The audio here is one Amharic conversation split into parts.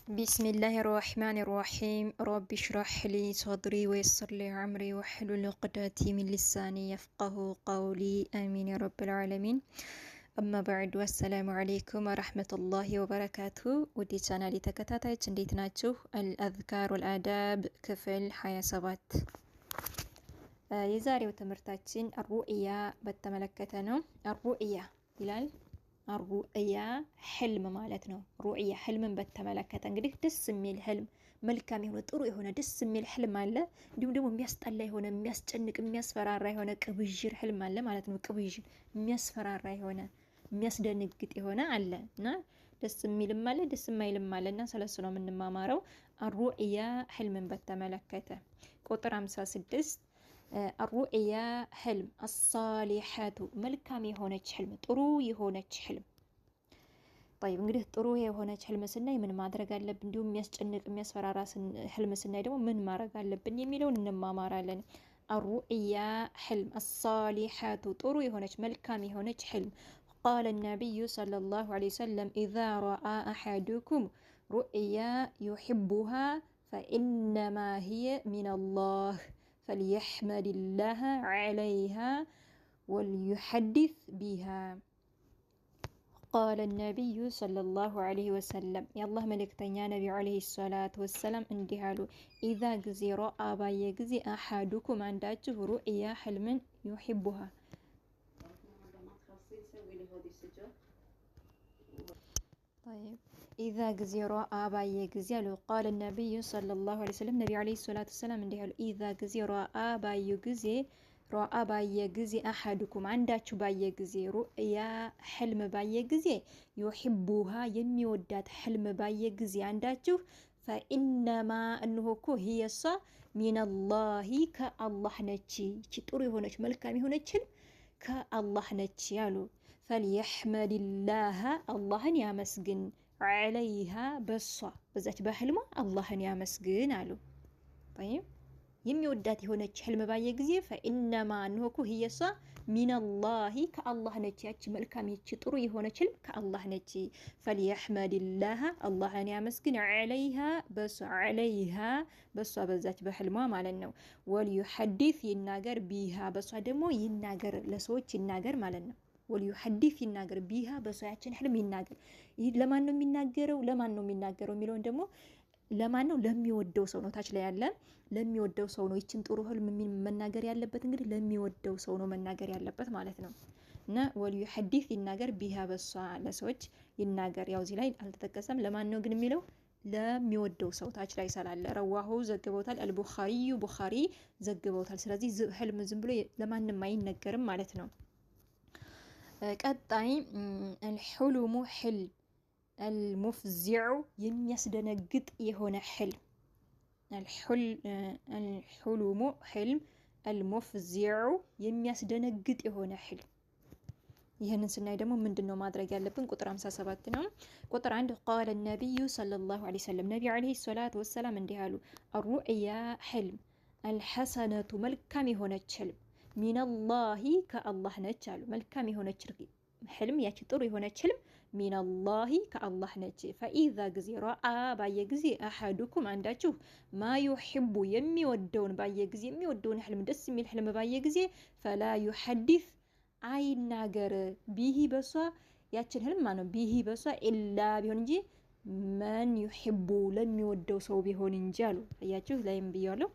بسم الله الرحمن الرحيم رب اشرح لي صدري ويسر لي عمري واحلل عقدة من لساني يفقه قولي آمين يا رب العالمين أما بعد والسلام عليكم ورحمة الله وبركاته ودي ቻናሌ ተከታታዮች እንዴት ናችሁ? الأذكار والآداب ክፍል 27 የዛሬው ትምህርታችን الرؤيا በተመለከተ ነው። الرؤيا ይላል አሩእያ ህልም ማለት ነው። ሩእያ ህልምን በተመለከተ እንግዲህ ደስ የሚል ህልም፣ መልካም የሆነ ጥሩ የሆነ ደስ የሚል ህልም አለ። እንዲሁም ደግሞ የሚያስጠላ የሆነ የሚያስጨንቅ የሚያስፈራራ የሆነ ቅብዥር ህልም አለ ማለት ነው። ቅብዥር የሚያስፈራራ የሆነ የሚያስደነግጥ የሆነ አለ እና ደስ የሚልም አለ ደስ የማይልም አለና ስለሱ ነው የምንማማረው። አሩእያ ህልምን በተመለከተ ቁጥር 56 አሩእያ ህልም አሳሊሐቱ መልካም የሆነች ህልም ጥሩ የሆነች ህልም። طيب እንግዲህ ጥሩ የሆነች ህልም ስናይ ምን ማድረግ አለብን፣ እንዲሁም የሚያስጨንቅ የሚያስፈራራ ህልም ስናይ ደግሞ ምን ማድረግ አለብን የሚለውን እንማማራለን። አሩእያ ህልም አሳሊሐቱ ጥሩ የሆነች መልካም የሆነች ህልም قال النبي صلى الله عليه وسلم إذا رأى أحدكم رؤيا يحبها فإنما هي من الله فليحمد الله عليها وليحدث بها قال النبي صلى الله عليه وسلم يا الله ملكتنيا نبي عليه الصلاة والسلام اندهالو إذا جزي رأى باي جزي أحدكم عنداته رؤيا حلم يحبها. طيب إذا جزي رأى باي جزي قال النبي صلى الله عليه وسلم نبي عليه الصلاة والسلام اندهالو إذا جزي رأى باي جزي رأى باي جزي أحدكم عنداته باي جزي رؤيا حلم باي جزي يحبها يمي ودات حلم باي جزي عنداته فإنما أنه كو هي صا من الله كالله نتشي تطوري هونش ملكامي هونش كالله نتشي يالو فليحمد الله الله يا مسجن عليها بصا بزات بحلمه الله يا مسجن አሉ። طيب የሚወዳት የሆነች ህልም ባየ ጊዜ فإنما أنه هي صا من الله كالله ነች ያቺ መልካም ያቺ ጥሩ የሆነች ህልም ከአላህ ነች። فليحمد الله الله يا مسجن عليها بس عليها بس በዛች በህልሟ ማለት ነው። وليحدث ይናገር بها በሷ ደግሞ ይናገር ለሰዎች ይናገር ማለት ነው። ወልዩሐዲስ ይናገር ቢሃ በሰያችን ህልም ይናገር። ለማን ነው የሚናገረው? ለማን ነው የሚናገረው የሚለውን ደግሞ ለማን ነው? ለሚወደው ሰው ነው። ታች ላይ ያለ ለሚወደው ሰው ነው ይችን ጥሩ ህልም መናገር ያለበት። እንግዲህ ለሚወደው ሰው ነው መናገር ያለበት ማለት ነው። እና ወልዩሐዲስ ይናገር ቢሃ በሷ ለሰዎች ይናገር። ያው እዚህ ላይ አልተጠቀሰም ለማን ነው ግን የሚለው ለሚወደው ሰው ታች ላይ ስላለ ረዋሁ ዘግበውታል። አልቡኻሪ ቡኻሪ ዘግበውታል። ስለዚህ ህልም ዝም ብሎ ለማንም አይነገርም ማለት ነው። ቀጣይ الحلم حلم المفزع የሚያስደነግጥ የሆነ ህልም الحلم حلم المفزع የሚያስደነግጥ የሆነ ህልም። ይሄንን ስናይ ደግሞ ምንድነው ማድረግ ያለብን? ቁጥር 57 ነው። ቁጥር 1 قال النبي صلى الله عليه وسلم ነብዩ አለይሂ ሰላቱ ወሰለም እንዲህ አሉ الرؤيا حلم الحسنة መልካም የሆነች ህልም ሚነላሂ ከአላህ ነች አሉ። መልካም የሆነች ህልም ያቺ ጥሩ የሆነች ህልም ሚነላሂ ከአላህ ነች። ፈኢዛ ጊዜ ረአ ባየ ጊዜ አሐዱኩም አንዳችሁ ማ ዩሂቡ የሚወደውን ባየ ጊዜ የሚወደውን ህልም ደስ የሚል ህልም ባየ ጊዜ ፈላ ዩሐዲስ አይናገር ቢሂ በሷ ያችን ህልም ማነው ቢሂ በሷ ኢላ ቢሆን እንጂ መን ዩሂቡ ለሚወደው ሰው ቢሆን እንጂ አሉ። አያችሁ ላይም ብያለሁ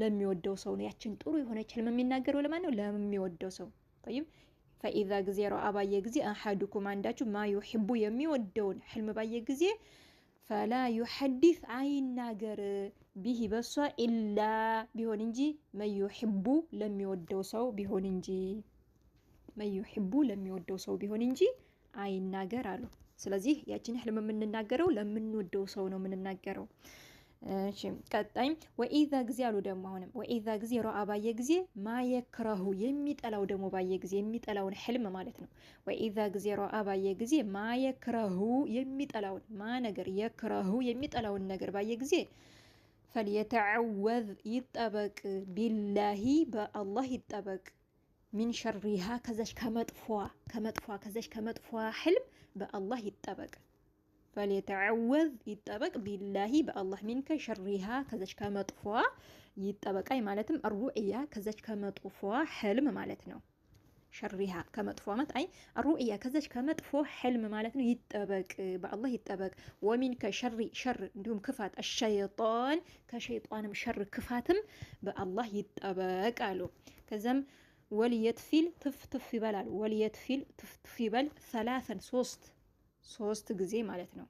ለሚወደው ሰው ነው ያችን ጥሩ የሆነች ህልም የሚናገረው ለማን ነው? ለሚወደው ሰው። طيب فاذا ጊዜ ረአ ባየ ጊዜ አሐዱኩም አንዳችሁ ማ ዩሂቡ የሚወደውን ህልም ባየ ጊዜ فلا يحدث አይናገር ቢሂ በሷ ኢላ ቢሆን እንጂ መን ዩሂቡ ለሚወደው ሰው ቢሆን እንጂ መን ዩሂቡ ለሚወደው ሰው ቢሆን እንጂ አይናገር አሉ። ስለዚህ ያችን ህልም የምንናገረው ለምንወደው ሰው ነው የምንናገረው። እሺ ቀጣይ ወኢዛ ጊዜ አሉ ደግሞ አሁንም ወኢዛ ጊዜ ረአ ባየ ጊዜ ማየክረሁ የሚጠላው ደግሞ ባየ ጊዜ የሚጠላውን ህልም ማለት ነው። ወኢዛ ጊዜ ረአ ባየ ጊዜ ማየክረሁ የሚጠላውን ማ ነገር የክረሁ የሚጠላውን ነገር ባየ ጊዜ فليتعوذ ይጠበቅ ቢላሂ በአላህ ይጠበቅ ሚን ሸሪሃ ከዛች ከመጥፏ ከዛች ከመጥፏ ህልም በአላህ ይጠበቅ ፈልየተዐወዝ ይጠበቅ ቢላሂ በአላህ ሚንከ ሸሪሃ ከዛች ከመጥፎ ይጠበቃይ ማለትም አሩእያ ከዛች ከመጥፎ ህልም ማለት ነው። ሸሪሃ ከመጥፎ ማለት አይ አሩእያ ከዛች ከመጥፎ ህልም ማለት ነው። ይጠበቅ በአላህ ይጠበቅ። ወሚን ከሸሪ ሸር እንዲሁም ክፋት አሸይጣን ከሸይጣንም ሸር ክፋትም በአላህ ይጠበቅ አሉ። ከዛም ወልየትፊል ትፍትፍ ይበላል። ወልየትፊል ትፍትፍ ይበል ሰላሰን ሶስት ጊዜ ማለት ነው።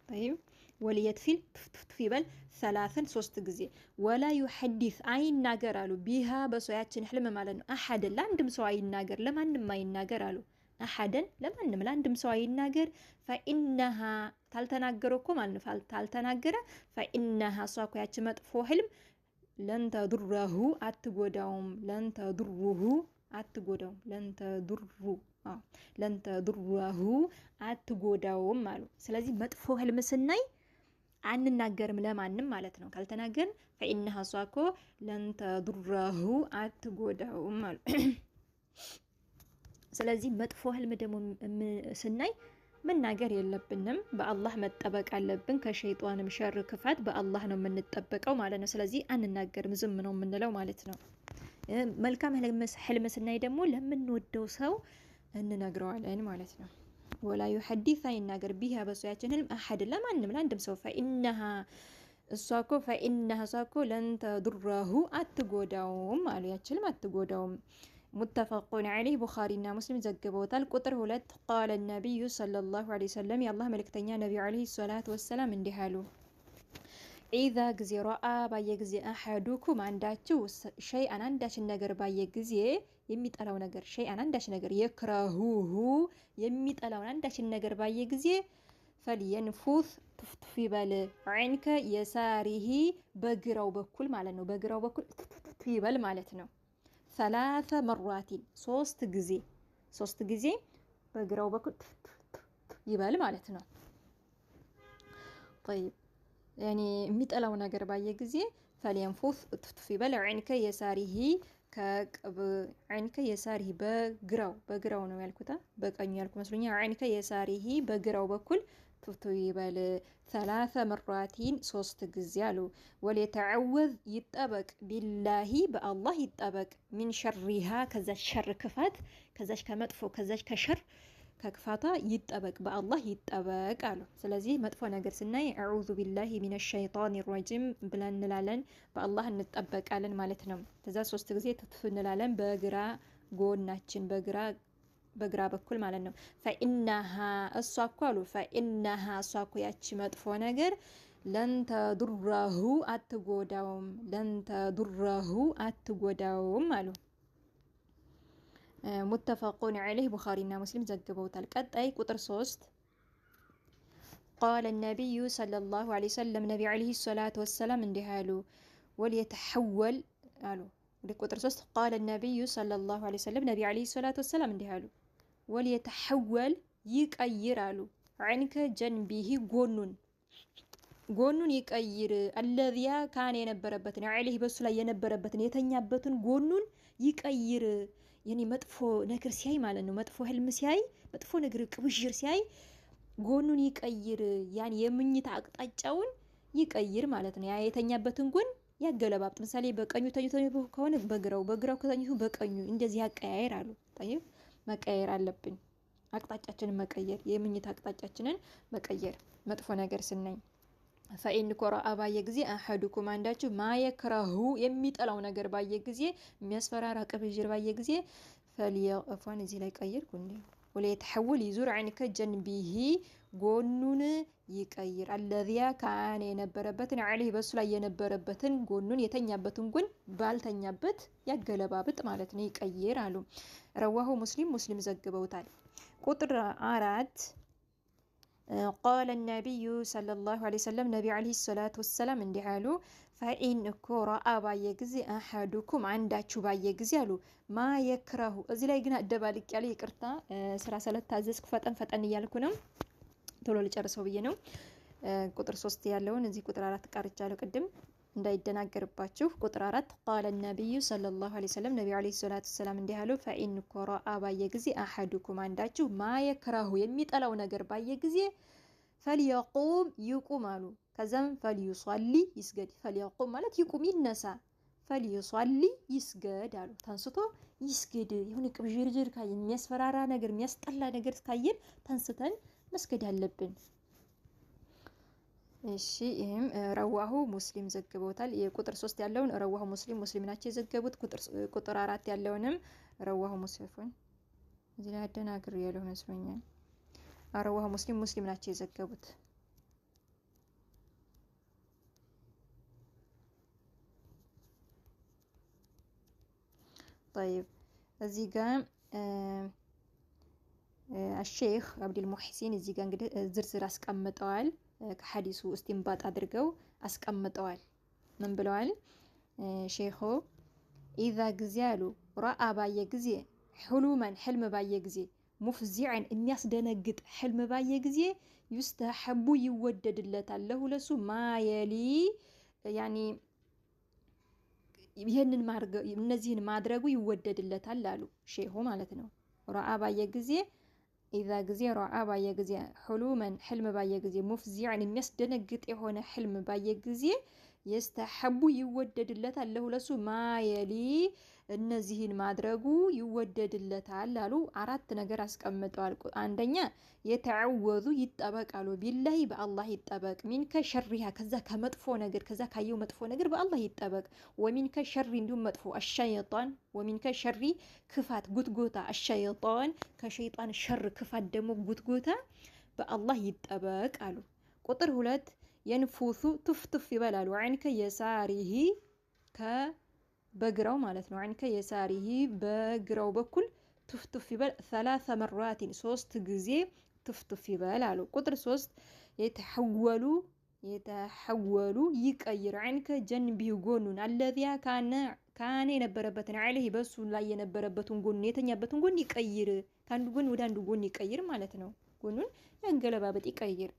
طيب ወልየትፊል ትፍትፍ ይበል ሰላሰን ሶስት ጊዜ። ወላ ዩሐዲስ አይናገር አሉ ቢሃ በሰያችን ህልም ማለት ነው። አሐደን ለአንድም ሰው አይናገር፣ ለማንም አይናገር አሉ። አሐደን ለማንም ለአንድም ሰው አይናገር። ፈኢነሃ ታልተናገረ እኮ ማለት ነው። ታልተናገረ ፈኢነሃ እሷ እኮ ያች መጥፎ ህልም ለንተዱረሁ አትጎዳውም። ለንተዱሩሁ አትጎዳውም። ለንተዱረሁ አትጎዳውም አሉ። ስለዚህ መጥፎ ህልም ስናይ አንናገርም ለማንም ማለት ነው። ካልተናገርን ፈኢነሃ እሷ እኮ ለንተዱረሁ አትጎዳውም አሉ። ስለዚህ መጥፎ ህልም ደግሞ ስናይ መናገር የለብንም። በአላህ መጠበቅ አለብን። ከሸይጣንም ሸር ክፋት በአላህ ነው የምንጠበቀው ማለት ነው። ስለዚህ አንናገርም፣ ዝም ነው የምንለው ማለት ነው። መልካም ህልም ስናይ ደግሞ ለምንወደው ሰው እንነግረዋለን ማለት ነው። ወላ ዩሐዲስ አይናገር ቢሃ በሰያችን ህልም አሐድ ለማንም ለአንድም ሰው ፈኢነሃ እሷ እኮ ለንተዱረሁ አትጎዳውም አሉ። ያችልም አትጎዳውም። ሙተፈቁን ዐለይህ ቡኻሪና ሙስሊም ዘግበውታል። ቁጥር 2 ቃለ ነቢዩ ሰለላሁ ዐለይሂ ወሰለም የአላህ መልእክተኛ ነቢዩ ዐለይሂ ሰላቱ ወሰላም እንዲህ አሉ። ኢዛ ጊዜ ረአ ባየ ጊዜ አሐዱኩም አንዳችሁ ሸይአን አንዳችን ነገር ባየ ጊዜ የሚጠላው ነገር ሸይአን አንዳች ነገር የክረሁሁ የሚጠላውን አንዳችን ነገር ባየ ጊዜ ፈልየንፉስ ትፍትፍ ይበል ዐይንከ የሳሪሂ በግራው በኩል ማለት ነው። በግራው በኩል ትፍትፍ ይበል ማለት ነው። ሰላሰ መራቲን ሶስት ጊዜ በግራው በኩል ይበል ማለት ነው። طيب ያኔ የሚጠላው ነገር ባየ ጊዜ ፈልየንፉስ ትፍትፍ ይበል ዐይንከ የሳሪሂ ዐይንከ የሳሪሂ በግራው ነው ያልኩታ፣ በቀኙ ያልኩ መስሎኛል። ዐይንከ የሳሪሂ በግራው በኩል ትፍትፍ ይበል ሰላሰ መራቲን ሶስት ጊዜ አሉ። ወልየተዐወዝ ይጠበቅ ቢላሂ በአላህ ይጠበቅ ሚን ሸሪሃ ከዛች ሸር ክፋት ከዛች ከመጥፎ ከዛች ከሸር ከክፋቷ ይጠበቅ በአላህ ይጠበቅ አሉ። ስለዚህ መጥፎ ነገር ስናይ አዑዙ ቢላሂ ሚነ ሸይጣን ረጂም ብለን እንላለን፣ በአላህ እንጠበቃለን ማለት ነው። ከዛ ሶስት ጊዜ ትፍትፍ እንላለን በግራ ጎናችን በግራ በኩል ማለት ነው። ፈኢነሃ እሷ እኮ አሉ ፈኢነሃ እሷ እኮ ያቺ መጥፎ ነገር ለንተዱረሁ አትጎዳውም አሉ። ሙተፈቁን ዐለይህ ቡኻሪና ሙስሊም ዘግበውታል። ቀጣይ ቁጥር 3 ቃለ ነቢዩ ሰለላሁ ዐለይሂ ወሰለም ነቢ ዐለይሂ ሰላቱ ወሰላም እንዲህ አሉ። ወልየተሐወል አሉ። ቁጥር 3 ቃለ ነቢዩ ሰለላሁ ዐለይሂ ወሰለም ነቢ ዐለይሂ ሰላቱ ወሰላም እንዲህ አሉ። ወልየተሐወል ይቀይር አሉ። ዐይንከ ጀንቢሂ ጎኑን ይቀይር። አለዚያ ካን የነበረበትን ዐለይሂ በሱ ላይ የነበረበትን የተኛበትን ጎኑን ይቀይር። የኔ መጥፎ ነገር ሲያይ ማለት ነው። መጥፎ ህልም ሲያይ መጥፎ ነገር ቅብዥር ሲያይ ጎኑን ይቀይር። ያን የምኝታ አቅጣጫውን ይቀይር ማለት ነው። ያ የተኛበትን ጎን ያገለባብጥ። ምሳሌ በቀኙ ተኝቶ ከሆነ በግራው ከተኝቶ በቀኙ እንደዚህ ያቀያየር አሉ። طيب መቀየር አለብን። አቅጣጫችንን መቀየር፣ የምኝታ አቅጣጫችንን መቀየር መጥፎ ነገር ስናይ። ፈኢን ኮረአ ባየ ጊዜ አሐዱኩም አንዳችሁ ማየክረሁ የሚጠላው ነገር ባየ ጊዜ የሚያስፈራራ ቅብዥር ባየ ጊዜ ፈልየቅፋን እዚህ ላይ ቀይር ጉንዴ ወለየተሐወል ይዙር ዐይንከ ጀንቢሂ ጎኑን ይቀይር። አለዚያ ካነ የነበረበትን ዐለይሂ በሱ ላይ የነበረበትን ጎኑን የተኛበትን ጎን ባልተኛበት ያገለባብጥ ማለት ነው፣ ይቀይር አሉ። ረዋሁ ሙስሊም ዘግበውታል። ቁጥር 4 ቃለ ነቢዩ ሰለላሁ ዐለይሂ ወሰለም ነቢ ዐለይሂ ሰላቱ ወሰላም እንዲህ አሉ። ፈኢን እኮ ረአ ባየ ጊዜ አሐዱኩም አንዳችሁ ባየ ጊዜ አሉ ማ የክረሁ። እዚህ ላይ ግን አደባልቅ ያለ ይቅርታ፣ ስራ ስለታዘዝኩ ፈጠን እያልኩ ነው፣ ቶሎ ልጨርሰው ብዬ ነው። ቁጥር 3 ያለውን እዚህ ቁጥር 4 ቀርቻለሁ ቅድም እንዳይደናገርባችሁ። ቁጥር 4 ቃለ ነቢዩ ሰለላሁ ዐለይሂ ወሰለም ነቢ ዐለይሂ ሰላቱ ወሰላም እንዲህ አሉ። ፈኢን እኮ ረአ ባየ ጊዜ አሐዱኩም አንዳችሁ ማ የክረሁ የሚጠላው ነገር ባየ ጊዜ ፈልየቁም ይቁም አሉ። ከዛም ፈልዩሰሊ ይስገድ። ፈልየቁም ማለት ይቁም ይነሳ፣ ፈልዩሰሊ ይስገድ አሉ። ተንስቶ ይስገድ። የሆነ ቅብዥርጅር ካየን የሚያስፈራራ ነገር የሚያስጠላ ነገር ካየን ተንስተን መስገድ አለብን። እሺ ይህም ረዋሁ ሙስሊም ዘግበውታል። የቁጥር 3 ያለውን ረዋሁ ሙስሊም ናቸው የዘገቡት። ቁጥር 4 ያለውንም ረዋሁ ሙስሊም እዚህ ላይ አደናግር ያለው መስሎኛል። ረዋሁ ሙስሊም ናቸው የዘገቡት። طيب እዚህ ጋር الشيخ عبد المحسن እዚህ ጋር እንግዲህ ዝርዝር አስቀምጠዋል። ከሐዲሱ እስቲንባጥ አድርገው አስቀምጠዋል። ምን ብለዋል ሼኹ? ኢዛ ጊዜ አሉ ረአ ባየ ጊዜ ሕሉመን ሕልም ባየ ጊዜ ሙፍዚዕን የሚያስደነግጥ ሕልም ባየ ጊዜ ዩስተሐቡ ይወደድለታል ለሁ ለሱ ማየሊ ያኒ ይህንን እነዚህን ማድረጉ ይወደድለታል አሉ ሼኹ ማለት ነው። ረአ ባየ ጊዜ ኢዛ ጊዜ ረአ ባየ ጊዜ ሕሉመን ሕልም ባየ ጊዜ ሙፍዚዕን የሚያስደነግጥ የሆነ ሕልም ባየ ጊዜ የስተሐቡ ይወደድለታል ለሁ ለሱ ማየሊ እነዚህን ማድረጉ ይወደድለታል አሉ። 4 ነገር አስቀምጠዋል። አንደኛ የተዐወዙ ይጠበቃሉ፣ ቢላሂ በአላህ ይጠበቅ፣ ሚንከ ሸሪሃ ከዛ ከመጥፎ ነገር ከዛ ካየው መጥፎ ነገር በአላህ ይጠበቅ፣ ወሚንከ ሸሪ እንዲሁም መጥፎ አሸይጣን፣ ወሚንከ ሸሪ ክፋት ጉትጎታ፣ አሸይጣን ከሸይጣን ሸር ክፋት ደግሞ ጉትጎታ በአላህ ይጠበቅ አሉ። ቁጥር 2 የንፉሱ ትፍትፍ ይበላሉ ዐንከ የሳሪሂ በግራው ማለት ነው። ዐንከ የሳሪሂ በግራው በኩል ትፍትፍ ይበል 3 መራቲን 3 ጊዜ ትፍትፍ ይበል አሉ። ቁጥር 3 የተሐወሉ ይቀይር ዐንከ ጀንቢህ ጎኑን አለዚያ ካነ የነበረበትን ዐለይሂ በሱ ላይ የነበረበትን ጎኑን የተኛበትን ጎን ይቀይር። ከአንዱ ጎን ወደ አንዱ ጎን ይቀይር ማለት ነው። ጎኑን ያንገለባበጥ ይቀይር፣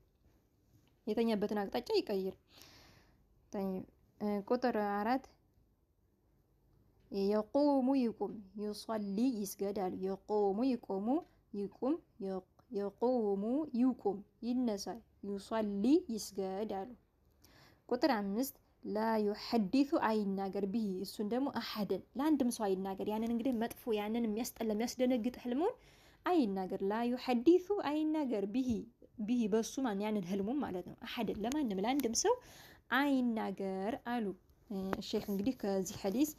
የተኛበትን አቅጣጫ ይቀይር። ቁጥር 4 የቁሙ ይቁም፣ ይصሊ ይስገድ አሉ። የቁሙ ይቆሙ ይቁም፣ የቁሙ ይቁም ይነሳ፣ ይصሊ ይስገድ አሉ። ቁጥር 5 ላ ዩሐዲሱ አይናገር ቢሂ እሱን ደግሞ አሐደን ለአንድም ሰው አይናገር። ያንን እንግዲህ መጥፎ ያንን የሚያስጠላ የሚያስደነግጥ ህልሙን አይናገር። ላ ዩሐዲሱ አይናገር ቢሂ በሱ ማን ያንን ህልሙን ማለት ነው። አሐደን ለማንም ለአንድም ሰው አይናገር አሉ። ሼክ እንግዲህ ከዚህ ሐዲስ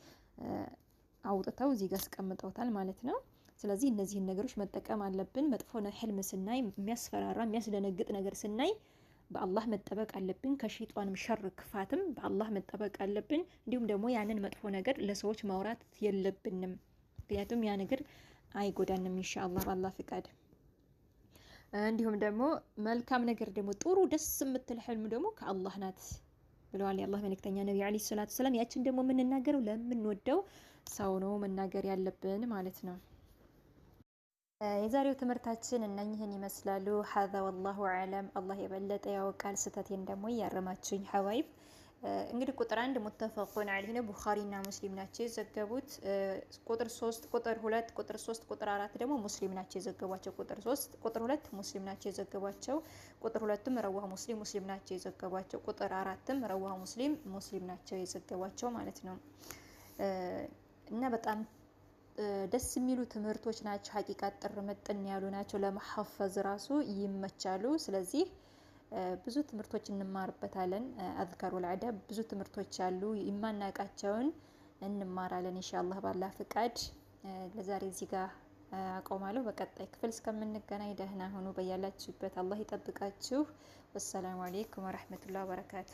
አውጥተው እዚህ ጋር አስቀምጠውታል ማለት ነው። ስለዚህ እነዚህን ነገሮች መጠቀም አለብን። መጥፎ ህልም ስናይ፣ የሚያስፈራራ የሚያስደነግጥ ነገር ስናይ በአላህ መጠበቅ አለብን። ከሸይጣንም ሸር ክፋትም በአላህ መጠበቅ አለብን። እንዲሁም ደግሞ ያንን መጥፎ ነገር ለሰዎች ማውራት የለብንም። ምክንያቱም ያ ነገር አይጎዳንም ኢንሻአላህ በአላህ ፍቃድ። እንዲሁም ደግሞ መልካም ነገር ደግሞ ጥሩ ደስ የምትል ህልም ደግሞ ከአላህ ናት ብለዋል የአላህ መልእክተኛ ነብዩ አለይሂ ሰላቱ ሰላም። ያችን ደግሞ የምንናገረው ለምንወደው ሰው ነው መናገር ያለብን ማለት ነው። የዛሬው ትምህርታችን እነኝህን ይመስላሉ። ሀዛ ወላሁ አዕለም። አላህ የበለጠ ያውቃል። ስህተቴን ደግሞ እያረማችሁኝ ሐዋይብ። እንግዲህ ቁጥር 1 ሙተፈቁን ዐለይሂ ነው፣ ቡኻሪና ሙስሊም ናቸው የዘገቡት። ቁጥር 3 ቁጥር 2 ቁጥር 3 ቁጥር 4 ደግሞ ሙስሊም ናቸው የዘገቧቸው። ቁጥር 3 ቁጥር 2 ሙስሊም ናቸው የዘገቧቸው። ቁጥር 2ም ረዋህ ሙስሊም ናቸው የዘገቧቸው። ቁጥር 4ም ረዋህ ሙስሊም ናቸው የዘገቧቸው ማለት ነው። እና በጣም ደስ የሚሉ ትምህርቶች ናቸው። ሀቂቃ ጥር ምጥን ያሉ ናቸው። ለመሐፈዝ ራሱ ይመቻሉ። ስለዚህ ብዙ ትምህርቶች እንማርበታለን። አዝካሩል አዳብ ብዙ ትምህርቶች አሉ። የማናውቃቸውን እንማራለን ኢንሻአላህ ባላህ ፍቃድ። ለዛሬ እዚህ ጋር አቆማለሁ። በቀጣይ ክፍል እስከምንገናኝ ደህና ሁኑ። በያላችሁበት አላህ ይጠብቃችሁ። ወሰላሙ አለይኩም ወራህመቱላሂ ወበረካቱ።